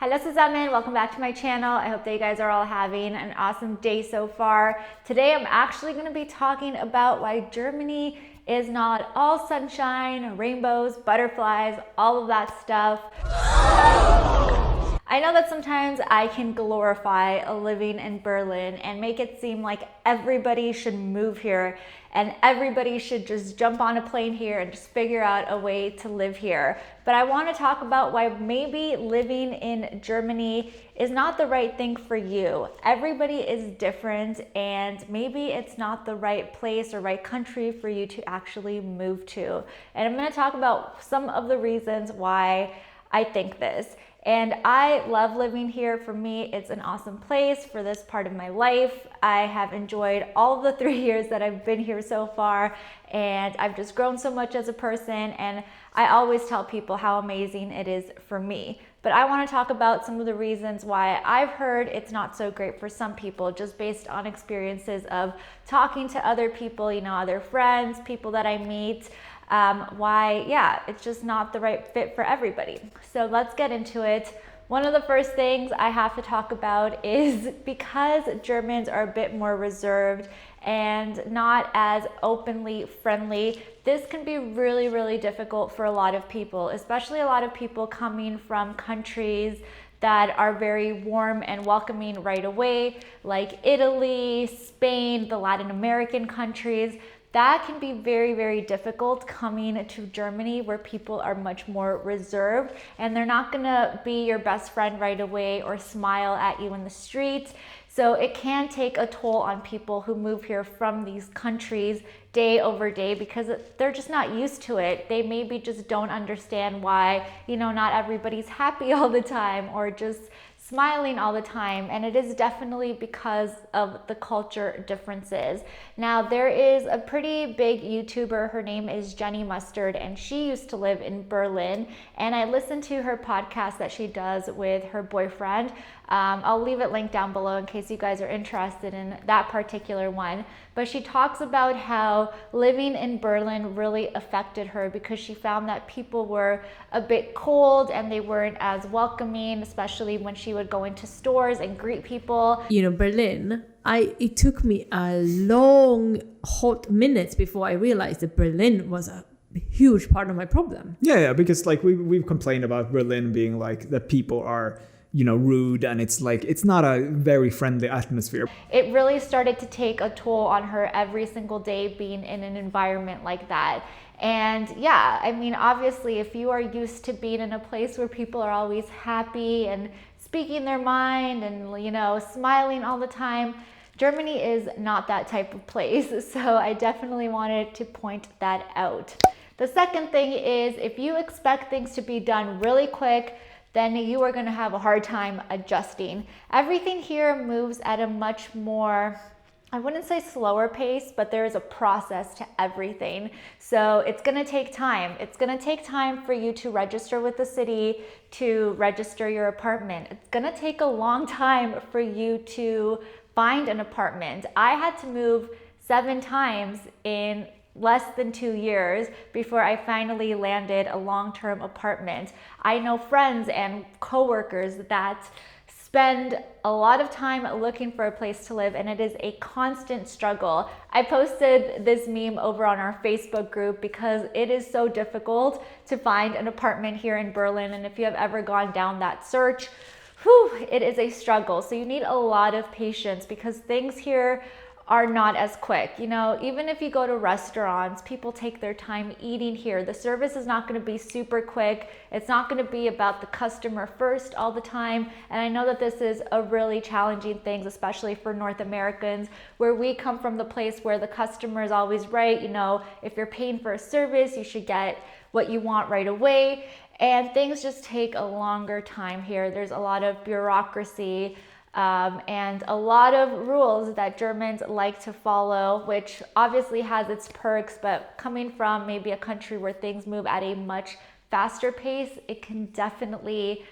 Hello zusammen, welcome back to my channel. I hope that you guys are all having an awesome day so far. Today I'm actually going to be talking about why Germany is not all sunshine, rainbows, butterflies, all of that stuff. I know that sometimes I can glorify living in Berlin and make it seem like everybody should move here and everybody should just jump on a plane here and just figure out a way to live here. But I want to talk about why maybe living in Germany is not the right thing for you. Everybody is different and maybe it's not the right place or right country for you to actually move to. And I'm going to talk about some of the reasons why I think this. And I love living here. For me, it's an awesome place for this part of my life. I have enjoyed all of the 3 years that I've been here so far, and I've just grown so much as a person, and I always tell people how amazing it is for me. But I want to talk about some of the reasons why I've heard it's not so great for some people, just based on experiences of talking to other people, other friends, people that I meet. It's just not the right fit for everybody. So let's get into it. One of the first things I have to talk about is because Germans are a bit more reserved and not as openly friendly, this can be really, really difficult for a lot of people, especially a lot of people coming from countries that are very warm and welcoming right away, like Italy, Spain, the Latin American countries. That can be very, very difficult coming to Germany, where people are much more reserved and they're not gonna be your best friend right away or smile at you in the street. So it can take a toll on people who move here from these countries day over day because they're just not used to it. They maybe just don't understand why, not everybody's happy all the time or just smiling all the time, and it is definitely because of the culture differences. Now, there is a pretty big YouTuber, her name is Jenny Mustard, and she used to live in Berlin, and I listened to her podcast that she does with her boyfriend. I'll leave it linked down below in case you guys are interested in that particular one. But she talks about how living in Berlin really affected her because she found that people were a bit cold and they weren't as welcoming, especially when she would go into stores and greet people. Berlin, it took me a long, hot minutes before I realized that Berlin was a huge part of my problem. Yeah, because we've complained about Berlin being like that people are rude, and it's not a very friendly atmosphere. It really started to take a toll on her every single day being in an environment like that. And obviously, if you are used to being in a place where people are always happy and speaking their mind and, smiling all the time, Germany is not that type of place. So I definitely wanted to point that out. The second thing is, if you expect things to be done really quick, then you are going to have a hard time adjusting. Everything here moves at a much more, I wouldn't say slower pace, but there is a process to everything. So it's going to take time. It's going to take time for you to register with the city, to register your apartment. It's going to take a long time for you to find an apartment. I had to move 7 times in less than 2 years before I finally landed a long-term apartment. I know friends and coworkers that spend a lot of time looking for a place to live, and it is a constant struggle. I posted this meme over on our Facebook group because it is so difficult to find an apartment here in Berlin, and if you have ever gone down that search, it is a struggle. So you need a lot of patience because things here are not as quick. Even if you go to restaurants, people take their time eating here. The service is not going to be super quick. It's not going to be about the customer first all the time. And I know that this is a really challenging thing, especially for North Americans, where we come from the place where the customer is always right. If you're paying for a service, you should get what you want right away. And things just take a longer time here. There's a lot of bureaucracy, and a lot of rules that Germans like to follow, which obviously has its perks, but coming from maybe a country where things move at a much faster pace, it can definitely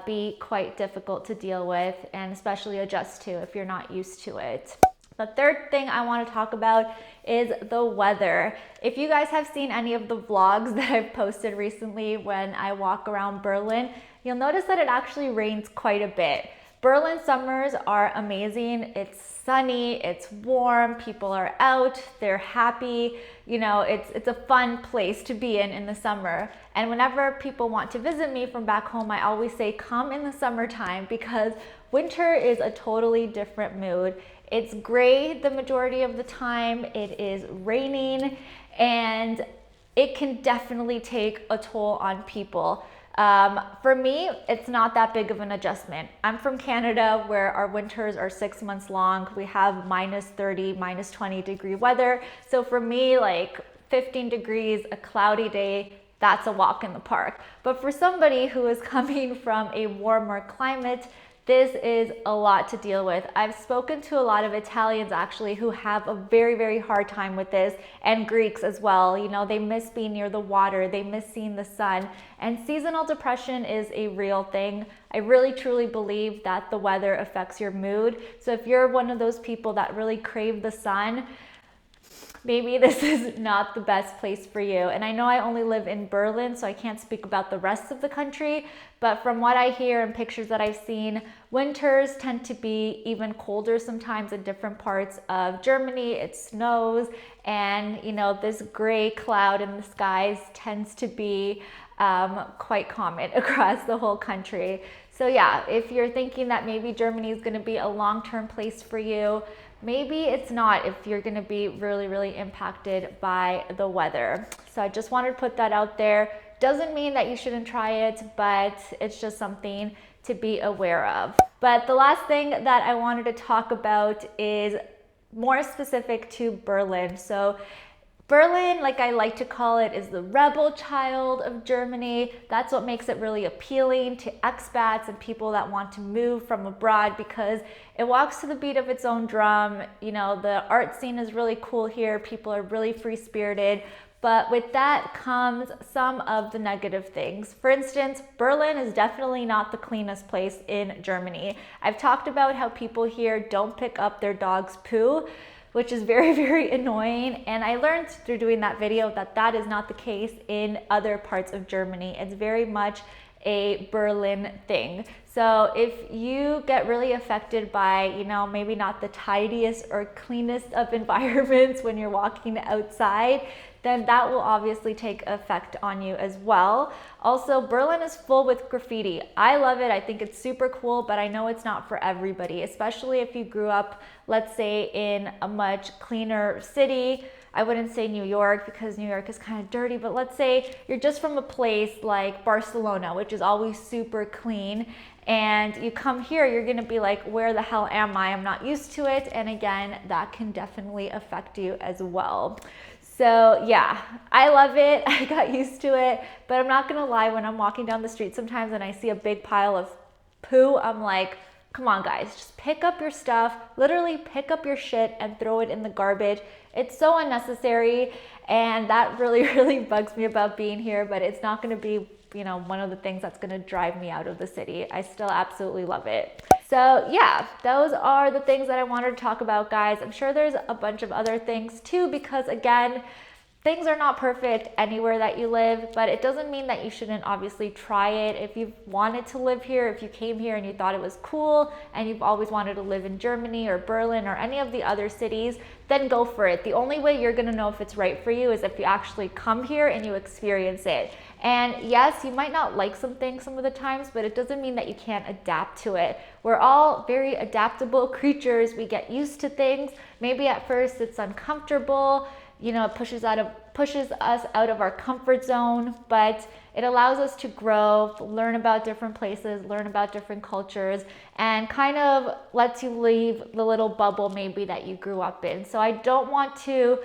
be quite difficult to deal with and especially adjust to if you're not used to it. The third thing I want to talk about is the weather. If you guys have seen any of the vlogs that I've posted recently when I walk around Berlin, you'll notice that it actually rains quite a bit. Berlin summers are amazing. It's sunny, it's warm, people are out, they're happy. You know, it's a fun place to be in the summer. And whenever people want to visit me from back home, I always say come in the summertime because winter is a totally different mood. It's gray the majority of the time, it is raining, and it can definitely take a toll on people. For me, it's not that big of an adjustment. I'm from Canada where our winters are 6 months long. We have minus 30, minus 20 degree weather. So for me, like 15 degrees, a cloudy day, that's a walk in the park. But for somebody who is coming from a warmer climate, this is a lot to deal with. I've spoken to a lot of Italians actually who have a very, very hard time with this, and Greeks as well. You know, they miss being near the water, they miss seeing the sun, and seasonal depression is a real thing. I really truly believe that the weather affects your mood. So if you're one of those people that really crave the sun, maybe this is not the best place for you. And I know I only live in Berlin, so I can't speak about the rest of the country, but from what I hear and pictures that I've seen, winters tend to be even colder sometimes in different parts of Germany. It snows, and you know, this gray cloud in the skies tends to be quite common across the whole country. So yeah, if you're thinking that maybe Germany is going to be a long-term place for you, maybe it's not if you're going to be really, really impacted by the weather. So I just wanted to put that out there. Doesn't mean that you shouldn't try it, but it's just something to be aware of. But the last thing that I wanted to talk about is more specific to Berlin. So Berlin, like I like to call it, is the rebel child of Germany. That's what makes it really appealing to expats and people that want to move from abroad because it walks to the beat of its own drum. You know, the art scene is really cool here. People are really free-spirited. But with that comes some of the negative things. For instance, Berlin is definitely not the cleanest place in Germany. I've talked about how people here don't pick up their dog's poo, which is very, very annoying. And I learned through doing that video that that is not the case in other parts of Germany. It's very much a Berlin thing. So if you get really affected by, you know, maybe not the tidiest or cleanest of environments when you're walking outside, then that will obviously take effect on you as well. Also, Berlin is full with graffiti. I love it. I think it's super cool, but I know it's not for everybody, especially if you grew up, let's say, in a much cleaner city. I wouldn't say New York because New York is kind of dirty, but let's say you're just from a place like Barcelona, which is always super clean, and you come here, you're gonna be like, where the hell am I? I'm not used to it. And again, that can definitely affect you as well. So yeah, I love it. I got used to it, but I'm not gonna lie, when I'm walking down the street sometimes and I see a big pile of poo, I'm like, come on guys, just pick up your stuff, literally pick up your shit and throw it in the garbage. It's so unnecessary, and that really, really bugs me about being here, but it's not gonna be, you know, one of the things that's gonna drive me out of the city. I still absolutely love it. So yeah, those are the things that I wanted to talk about, guys. I'm sure there's a bunch of other things too, because again, things are not perfect anywhere that you live, but it doesn't mean that you shouldn't obviously try it. If you've wanted to live here, if you came here and you thought it was cool and you've always wanted to live in Germany or Berlin or any of the other cities, then go for it. The only way you're gonna know if it's right for you is if you actually come here and you experience it. And yes, you might not like some things some of the times, but it doesn't mean that you can't adapt to it. We're all very adaptable creatures. We get used to things. Maybe at first it's uncomfortable, you know, it pushes us out of our comfort zone, but it allows us to grow, learn about different places, learn about different cultures, and kind of lets you leave the little bubble maybe that you grew up in. So I don't want to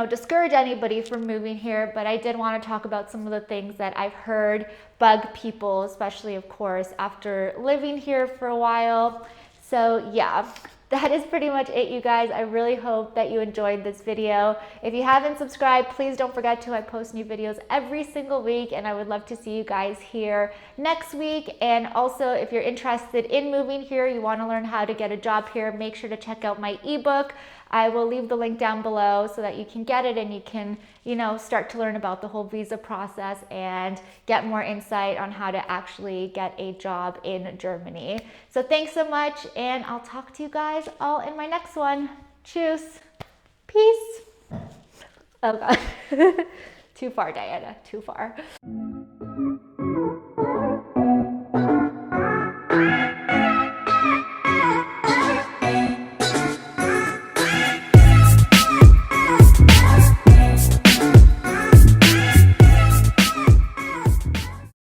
discourage anybody from moving here, but I did want to talk about some of the things that I've heard bug people, especially of course after living here for a while. So yeah, that is pretty much it, you guys. I really hope that you enjoyed this video. If you haven't subscribed, please don't forget to. I post new videos every single week, and I would love to see you guys here next week. And also, if you're interested in moving here, you want to learn how to get a job here, make sure to check out my ebook. I will leave the link down below so that you can get it and you can, start to learn about the whole visa process and get more insight on how to actually get a job in Germany. So thanks so much, and I'll talk to you guys all in my next one. Tschüss. Peace. Oh God. Too far, Diana, too far.